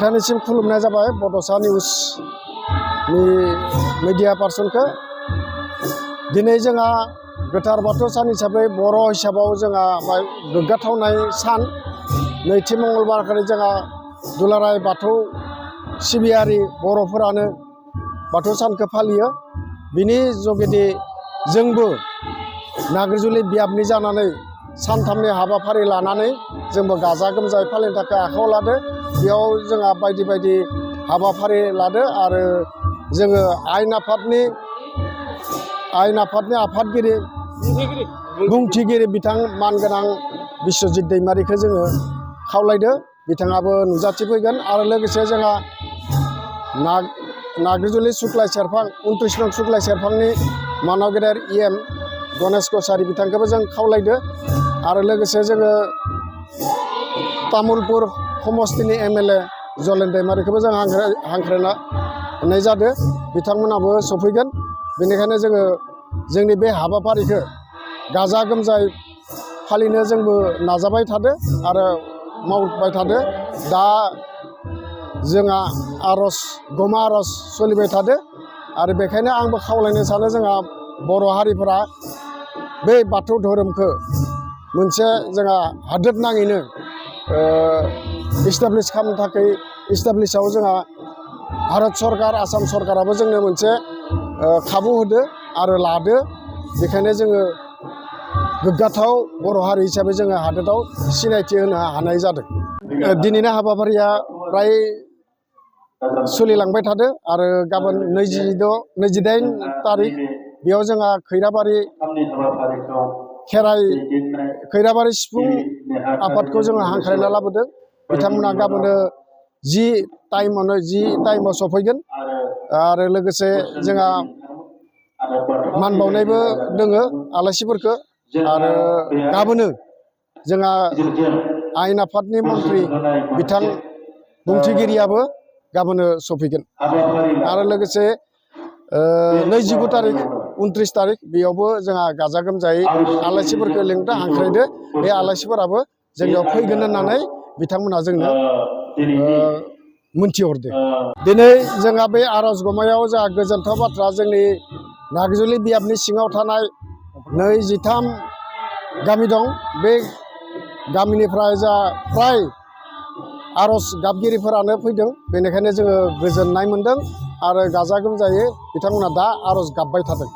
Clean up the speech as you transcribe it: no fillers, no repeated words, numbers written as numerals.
नोंथांनिसिम खुलुमनाय जाबाय बड'सा निउसनि मिडिया पार्सनखौ दिनै जोंहा गोथार बाथौ सान हिसाबै बर' हिसाबाव जोंहा गोग्गाथावनाय सान नैथि मंगलबारखालि जोंहा दुलाराय बाथौ सिबियारि बर'फोरानो बाथौ सानखौ फालियो। बिनि जुगेदि जोंबो नाग्रिजुलि बियाबनि जानानै सानथामनि हाबाफारि लानानै जोंबो गाजा गोमजायै फालिनो थाखाय आखायाव लादो। बेयाव जोंहा बायदि बायदि हाबाफारि लादो आरो जोङो आयेन आफादनि आफादगिरि बुंथिगिरि बिथां मानगोनां बिश्वजित दैमारिखौ जोङो खावलायदो। बिथाङाबो नुजाथिफैगोन आरो लोगोसे जोंहा नाग्रिजुलि सुक्लाय सेरफां 29 नं सुक्लाय सेरफांनि मानाव गेदेर EM गणेश कछारी बिथांखौबो जों खावलायदो आरो लोगोसे जोङो तामुलपुर समस्तिनि MLA जलेन दैमारिखौबो जों हांख्रायना होनाय जादों। बिथांमोनाबो सफैगोन। बेनिखायनो जोङो जोंनि बे हाबाफारिखौ गाजा गोमजायै फालिनो जोंबो नाजाबाय थादो आरो मावबाय थादो। दा जोंहा गमा आर'ज सोलिबाय थादो आरो बेखायनो आंबो खावलायनो सानो जोंहा बर' हारिफोरा बे बाथौ धोरोमखौ मोनसे जोंहा हादोर नाङैनो इस्टाब्लिश खालामनो थाखाय इस्टाब्लिशआव जोंहा भारत सरकार आसाम सरकाराबो जोंनो मोनसे खाबु होदो आरो लादो। बेखायनो जोङो गोग्गाथाव बर' हारि हिसाबै जोङो हादोराव सिनायथि होनो हानाय जादों। दिनैनि हाबाफारिया फ्राय सोलिलांबाय थादो आरो गाबोन 28 तारिख बेयाव जोंहा खैराबारि सिफुं आफादखौ जोङो हांख्रायना लाबोदों। बिथांमोना गाबोनो 10 टाइमाव सफैगोन आरो लोगोसे जोंहा मान बावनायबो दोङो आलासिफोरखौ आरो गाबोनो जोंहा आयेन आफादनि मन्थ्रि बिथां बुंथिगिरियाबो गाबोनो सफैगोन आरो लोगोसे 29 तारिख 29 तारिख बेयावबो जोंहा गाजा गोमजायै आलासिफोरखौ लिंदो हांख्रायदो। बे आलासिफोराबो जोंनियाव फैगोन होननानै बिथांमोना जोंनो मोनथिहरदो। दिनै जोंहा बे आर'ज गमायाव जोंहा गोजोनथाव बाथ्रा जोंनि नाग्रिजुलि बियाबनि सिङाव थानाय 23 गामि दं। बे गामिनिफ्राय जा फ्राय आर'ज गाबगिरिफोरानो फैदों। बेनिखायनो जोङो गोजोननाय मोन्दों आरो गाजा गोमजायै बिथांमोना दा आर'ज गाबबाय थादों।